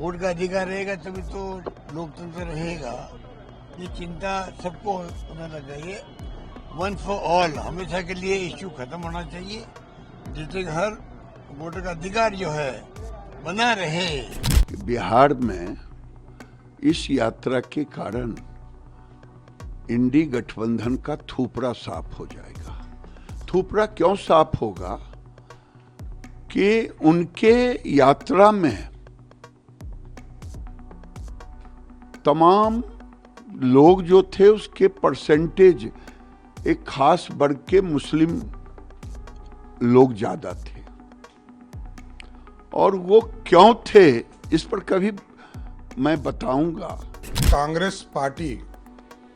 Vote का अधिकार रहेगा तभी तो लोकतंत्र रहेगा। ये चिंता सबको होना चाहिए। वन फॉर ऑल हमेशा के लिए इश्यू खत्म होना चाहिए, जिससे हर वोटर का अधिकार जो है बना रहे। बिहार में इस यात्रा के कारण इंडी गठबंधन का थूपरा साफ हो जाएगा। थूपरा क्यों साफ होगा कि उनके यात्रा में तमाम लोग जो थे उसके परसेंटेज एक खास वर्ग के मुस्लिम लोग ज्यादा थे, और वो क्यों थे इस पर कभी मैं बताऊंगा। कांग्रेस पार्टी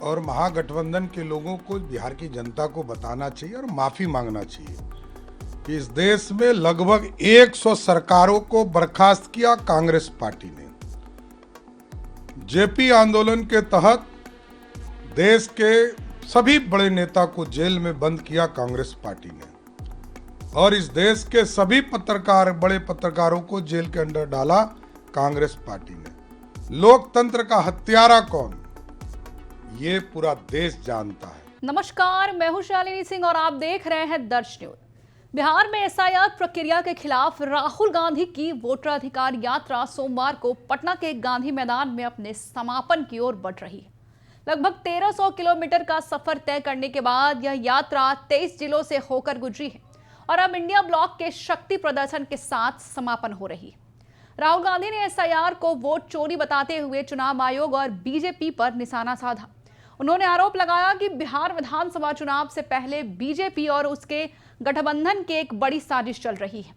और महागठबंधन के लोगों को बिहार की जनता को बताना चाहिए और माफी मांगना चाहिए कि इस देश में लगभग 100 सरकारों को बर्खास्त किया कांग्रेस पार्टी ने। जेपी आंदोलन के तहत देश के सभी बड़े नेता को जेल में बंद किया कांग्रेस पार्टी ने, और इस देश के सभी पत्रकार, बड़े पत्रकारों को जेल के अंदर डाला कांग्रेस पार्टी ने। लोकतंत्र का हत्यारा कौन, ये पूरा देश जानता है। नमस्कार, मैं हूं शालिनी सिंह और आप देख रहे हैं दर्श न्यूज। बिहार में एसआईआर प्रक्रिया के खिलाफ राहुल गांधी की वोटराधिकार यात्रा सोमवार को पटना के गांधी मैदान में अपने समापन की ओर बढ़ रही है। लगभग 1300 किलोमीटर का सफर तय करने के बाद यह यात्रा 23 जिलों से होकर गुजरी है और अब इंडिया ब्लॉक के शक्ति प्रदर्शन के साथ समापन हो रही है। राहुल गांधी ने एसआईआर को वोट चोरी बताते हुए चुनाव आयोग और बीजेपी पर निशाना साधा। उन्होंने आरोप लगाया कि बिहार विधानसभा चुनाव से पहले बीजेपी और उसके गठबंधन की एक बड़ी साजिश चल रही है।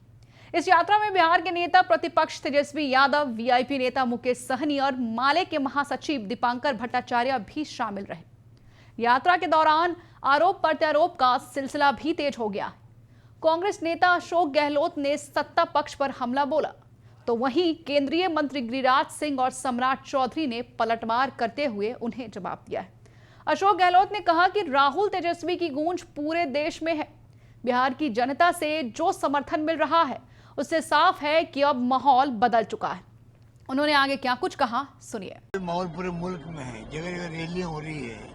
इस यात्रा में बिहार के नेता प्रतिपक्ष तेजस्वी यादव, वीआईपी नेता मुकेश सहनी और माले के महासचिव दीपांकर भट्टाचार्य भी शामिल रहे। यात्रा के दौरान आरोप प्रत्यारोप का सिलसिला भी तेज हो गया। कांग्रेस नेता अशोक गहलोत ने सत्ता पक्ष पर हमला बोला, तो वहीं केंद्रीय मंत्री गिरिराज सिंह और सम्राट चौधरी ने पलटवार करते हुए उन्हें जवाब दिया है। अशोक गहलोत ने कहा कि राहुल तेजस्वी की गूंज पूरे देश में है। बिहार की जनता से जो समर्थन मिल रहा है उससे साफ है कि अब माहौल बदल चुका है। उन्होंने आगे क्या कुछ कहा, सुनिए। माहौल पूरे मुल्क में है, जगह जगह रैलियां हो रही है,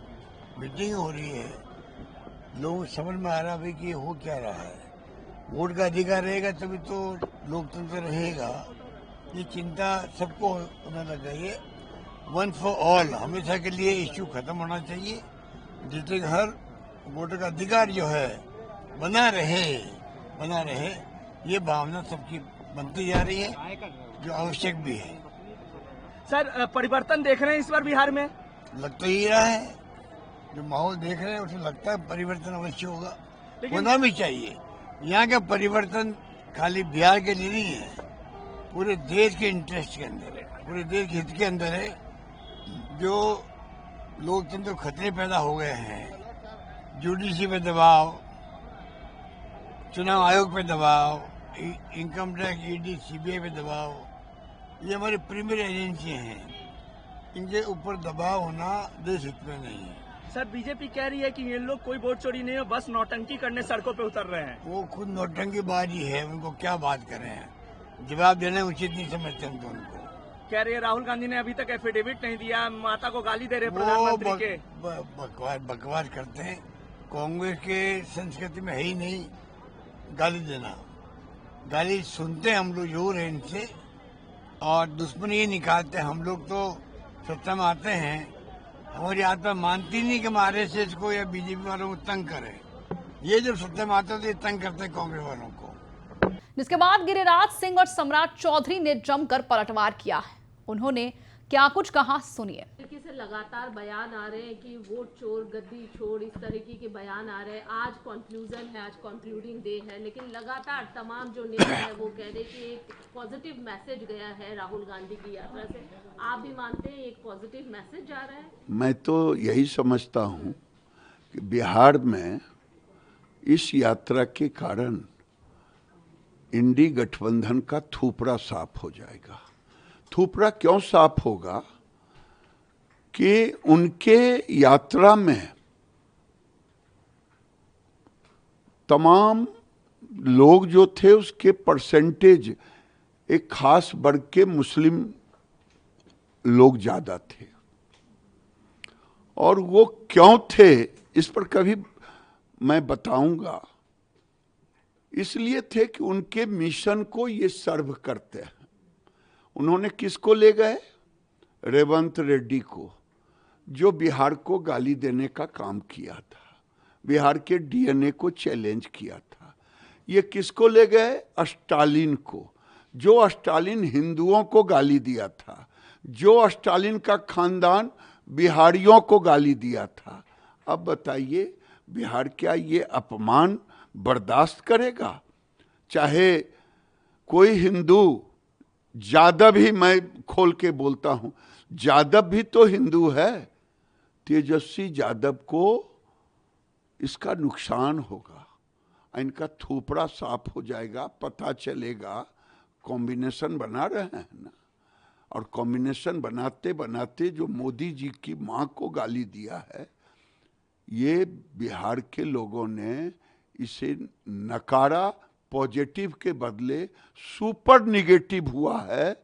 मीटिंग हो रही है, लोग समझ में आ रहा है कि हो क्या रहा है। वोट का अधिकार रहेगा तभी तो लोकतंत्र रहेगा। ये चिंता सबको होना चाहिए। वन फॉर ऑल हमेशा के लिए इश्यू खत्म होना चाहिए, जिससे हर वोटर का अधिकार जो है बना रहे। ये भावना सबकी बनती जा रही है, जो आवश्यक भी है। सर, परिवर्तन देख रहे हैं इस बार बिहार में? लग तो ही रहा है, जो माहौल देख रहे हैं उसमें लगता है परिवर्तन अवश्य होगा, होना भी चाहिए। यहाँ का परिवर्तन खाली बिहार के लिए नहीं है, पूरे देश के इंटरेस्ट के अंदर है, पूरे देश के हित के अंदर है। जो लोकतंत्र खतरे पैदा हो गए हैं, जुडिशरी पे दबाव, चुनाव आयोग पे दबाव, इनकम टैक्स, ईडी, सीबीआई पे दबाव, ये हमारी प्रीमियर एजेंसी हैं, इनके ऊपर दबाव होना देश हित में नहीं है। सर, बीजेपी कह रही है कि ये लोग कोई वोट चोरी नहीं है, बस नौटंकी करने सड़कों पे उतर रहे हैं। वो खुद नौटंकीबाजी है, उनको क्या बात कर रहे हैं, जवाब देना उचित नहीं समझते हम तो उनको। कह रहे हैं राहुल गांधी ने अभी तक एफिडेविट नहीं दिया, माता को गाली दे रहे प्रधानमंत्री के। बकवास करते हैं। कांग्रेस के संस्कृति में है ही नहीं गाली देना। गाली सुनते हम लोग जरूर है इनसे, और दुश्मनी ये निकालते हैं। हम लोग तो सत्ता में आते हैं, हमारी आत्मा मानती नहीं कि हम आरएसएस को या बीजेपी वालों को तंग करें। ये जब सत्ता में आते हैं तो ये तंग करते हैं कांग्रेस वालों को। जिसके बाद गिरिराज सिंह और सम्राट चौधरी ने जमकर पलटवार किया है। उन्होंने क्या कुछ कहा, सुनिए। तरीके से लगातार बयान आ रहे हैं कि वोट चोर, गद्दी छोड़, इस तरीके के बयान आ रहे हैं। आज कंक्लूजन है, आज कंक्लूडिंग डे है, लेकिन लगातार तमाम जो नेता है वो कह रहे कि एक पॉजिटिव मैसेज गया है राहुल गांधी की यात्रा से। आप भी मानते हैं एक पॉजिटिव मैसेज जा रहा है? मैं तो यही समझता हूँ कि बिहार में इस यात्रा के कारण इंडी गठबंधन का थूपरा साफ हो जाएगा। थूपरा क्यों साफ होगा कि उनके यात्रा में तमाम लोग जो थे उसके परसेंटेज एक खास वर्ग के मुस्लिम लोग ज्यादा थे। और वो क्यों थे इस पर कभी मैं बताऊंगा। इसलिए थे कि उनके मिशन को ये सर्व करते हैं। उन्होंने किसको ले गए? रेवंत रेड्डी को, जो बिहार को गाली देने का काम किया था, बिहार के डीएनए को चैलेंज किया था। ये किसको ले गए? स्टालिन को, जो स्टालिन हिंदुओं को गाली दिया था, जो स्टालिन का खानदान बिहारियों को गाली दिया था। अब बताइए बिहार क्या ये अपमान बर्दाश्त करेगा? चाहे कोई हिंदू, जादव ही, मैं खोल के बोलता हूं, जादव भी तो हिंदू है। तेजस्वी यादव को इसका नुकसान होगा, इनका थोपड़ा साफ हो जाएगा, पता चलेगा कॉम्बिनेशन बना रहे हैं ना। और कॉम्बिनेशन बनाते बनाते जो मोदी जी की मां को गाली दिया है, ये बिहार के लोगों ने इसे नकारा, पॉजिटिव के बदले सुपर निगेटिव हुआ है।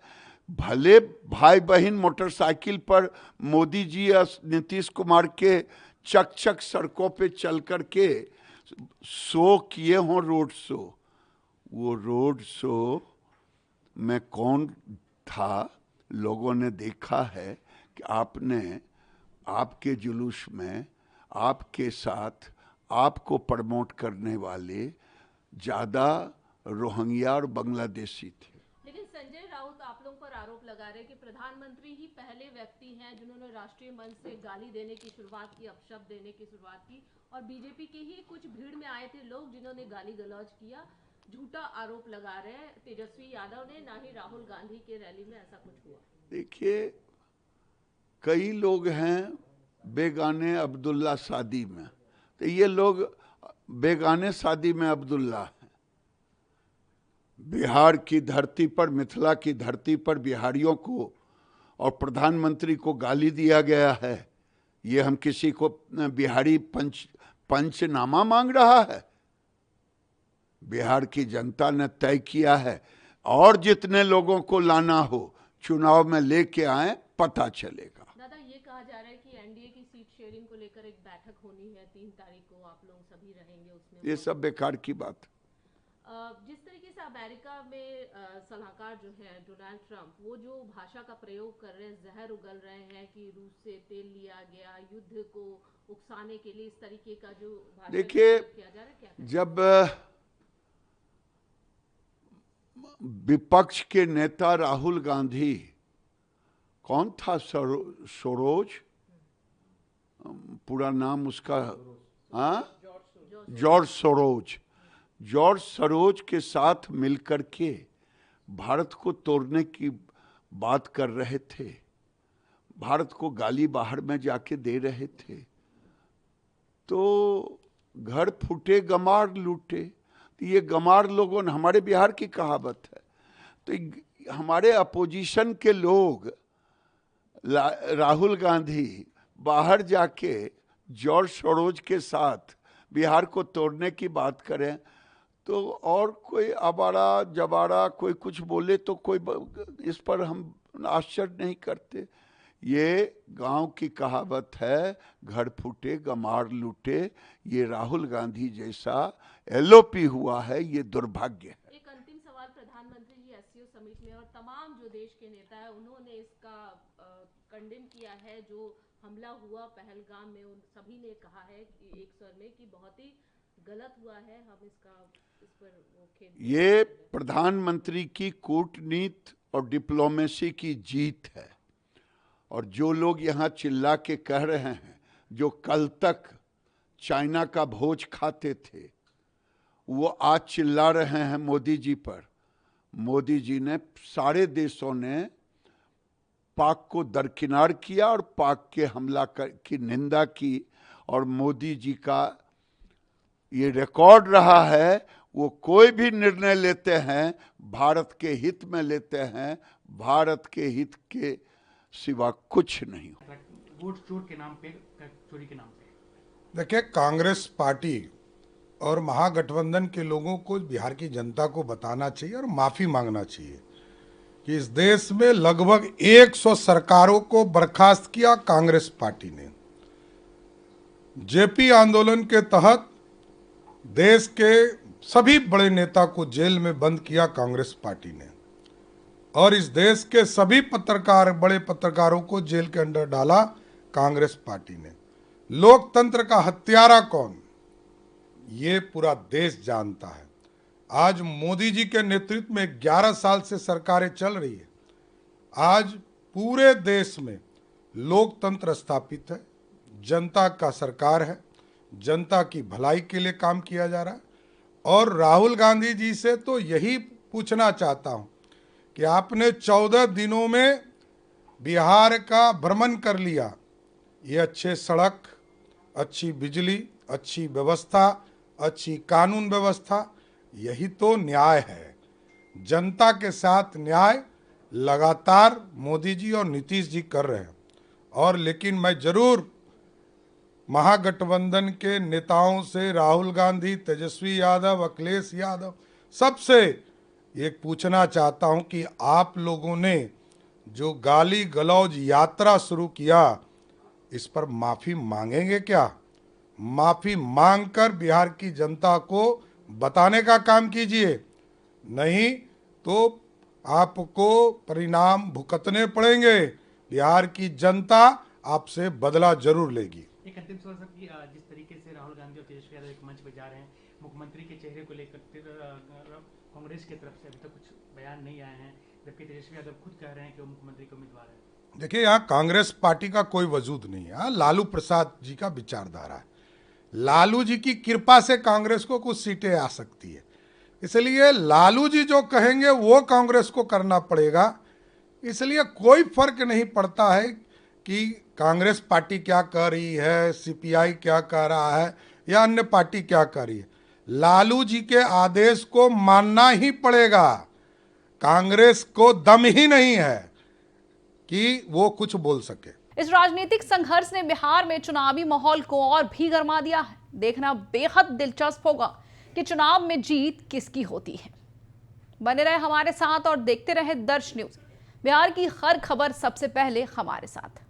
भले भाई बहन मोटरसाइकिल पर मोदी जी या नीतीश कुमार के चक चक सड़कों पे चल कर के शो किए हों, रोड शो, वो रोड शो में कौन था? लोगों ने देखा है कि आपने, आपके जुलूस में आपके साथ आपको प्रमोट करने वाले ज्यादा रोहिंग्या और बांग्लादेशी थे। लेकिन संजय राउत आप लोगों पर आरोप लगा रहे हैं कि प्रधानमंत्री ही पहले व्यक्ति हैं जिन्होंने राष्ट्रीय मंच से गाली देने की शुरुआत की, अपशब्द देने की शुरुआत की, और बीजेपी के ही कुछ भीड़ में आए थे लोग जिन्होंने गाली गलौज किया। झूठा आरोप लगा रहे हैं तेजस्वी यादव ने, ना ही राहुल गांधी के रैली में ऐसा कुछ हुआ। देखिए, कई लोग हैं बेगाने अब्दुल्ला शादी में, तो ये लोग बेगाने शादी में अब्दुल्ला हैं। बिहार की धरती पर, मिथिला की धरती पर बिहारियों को और प्रधानमंत्री को गाली दिया गया है। ये हम किसी को बिहारी पंचनामा मांग रहा है? बिहार की जनता ने तय किया है, और जितने लोगों को लाना हो चुनाव में लेके आए, पता चलेगा। दादा, ये कहा जा रहा है कि एनडीए की सीट शेयरिंग को लेकर एक बैठक होनी है 3 तारीख को, आप लोग सभी रहेंगे उसमें। ये सब बेकार की बात। जिस तरीके से अमेरिका में सलाहकार जो है डोनाल्ड ट्रंप, वो जो भाषा का प्रयोग कर रहे हैं, जहर उगल रहे हैं कि रूस से तेल लिया गया युद्ध को उकसाने के लिए, इस तरीके का जो भाषा देखिए, किया जा रहा है, क्या जब विपक्ष के नेता राहुल गांधी, कौन था, सोरोज, पूरा नाम उसका, जॉर्ज सोरोज, जॉर्ज सोरोज के साथ मिलकर के भारत को तोड़ने की बात कर रहे थे, भारत को गाली बाहर में जाके दे रहे थे, तो घर फूटे गमार लूटे। ये गमार लोगों ने, हमारे बिहार की कहावत है, तो हमारे अपोजिशन के लोग, राहुल गांधी बाहर जाके जॉर्ज सोरोज के साथ बिहार को तोड़ने की बात करें, तो और कोई अबाड़ा जबाड़ा कोई कुछ बोले तो कोई इस पर हम आश्चर्य नहीं करते। ये गांव की कहावत है, घर फूटे गमार लूटे। ये राहुल गांधी जैसा एलओपी हुआ है, ये दुर्भाग्य है। एक अंतिम सवाल, प्रधानमंत्री जी एससीओ समिट में और तमाम जो देश के नेता है उन्होंने इसका कंडेम किया है, जो हमला हुआ पहलगाम में, उन सभी ने कहा है कि एक स्वर में कि बहुत ही गलत हुआ है, हम इस पर ये प्रधानमंत्री की कूटनीति और डिप्लोमेसी की जीत है। और जो लोग यहाँ चिल्ला के कह रहे हैं, जो कल तक चाइना का भोज खाते थे, वो आज चिल्ला रहे हैं मोदी जी पर। मोदी जी ने, सारे देशों ने पाक को दरकिनार किया और पाक के हमला की निंदा की, और मोदी जी का ये रिकॉर्ड रहा है, वो कोई भी निर्णय लेते हैं भारत के हित में लेते हैं, भारत के हित के सिवा कुछ नहीं। वोट चोर के नाम पे, चोरी के नाम पे, देखिए, कांग्रेस पार्टी और महागठबंधन के लोगों को बिहार की जनता को बताना चाहिए और माफ़ी मांगना चाहिए कि इस देश में लगभग 100 सरकारों को बर्खास्त किया कांग्रेस पार्टी ने। जेपी आंदोलन के तहत देश के सभी बड़े नेता को जेल में बंद किया कांग्रेस पार्टी ने, और इस देश के सभी पत्रकार, बड़े पत्रकारों को जेल के अंदर डाला कांग्रेस पार्टी ने। लोकतंत्र का हत्यारा कौन, ये पूरा देश जानता है। आज मोदी जी के नेतृत्व में 11 साल से सरकारें चल रही है। आज पूरे देश में लोकतंत्र स्थापित है, जनता का सरकार है, जनता की भलाई के लिए काम किया जा रहा है। और राहुल गांधी जी से तो यही पूछना चाहता हूं कि आपने 14 दिनों में बिहार का भ्रमण कर लिया। ये अच्छे सड़क, अच्छी बिजली, अच्छी व्यवस्था, अच्छी कानून व्यवस्था, यही तो न्याय है। जनता के साथ न्याय लगातार मोदी जी और नीतीश जी कर रहे हैं। और लेकिन मैं जरूर महागठबंधन के नेताओं से, राहुल गांधी, तेजस्वी यादव, अखिलेश यादव, सबसे एक पूछना चाहता हूं कि आप लोगों ने जो गाली गलौज यात्रा शुरू किया, इस पर माफी मांगेंगे क्या? माफी मांगकर बिहार की जनता को बताने का काम कीजिए, नहीं तो आपको परिणाम भुगतने पड़ेंगे। बिहार की जनता आपसे बदला जरूर लेगी। एक अंतिम सवाल साहब कि जिस तरीके से राहुल गांधी और तेजस्वी यादव एक मंच पर जा रहे हैं, मुख्यमंत्री के चेहरे को लेकर कांग्रेस की तरफ से अभी तक कुछ बयान नहीं आए हैं, जबकि तेजस्वी यादव खुद कह रहे हैं कि वो मुख्यमंत्री के उम्मीदवार है। देखिए, यहाँ कांग्रेस पार्टी का कोई वजूद नहीं है। यहाँ लालू प्रसाद जी का विचारधारा है। लालू जी की कृपा से कांग्रेस को कुछ सीटें आ सकती है, इसलिए लालू जी जो कहेंगे वो कांग्रेस को करना पड़ेगा। इसलिए कोई फर्क नहीं पड़ता है कि कांग्रेस पार्टी क्या कर रही है, सीपीआई क्या कर रहा है या अन्य पार्टी क्या कर रही है। लालू जी के आदेश को मानना ही पड़ेगा। कांग्रेस को दम ही नहीं है कि वो कुछ बोल सके। इस राजनीतिक संघर्ष ने बिहार में चुनावी माहौल को और भी गर्मा दिया है। देखना बेहद दिलचस्प होगा कि चुनाव में जीत किसकी होती है। बने रहे हमारे साथ और देखते रहे दर्श न्यूज। बिहार की हर खबर सबसे पहले हमारे साथ।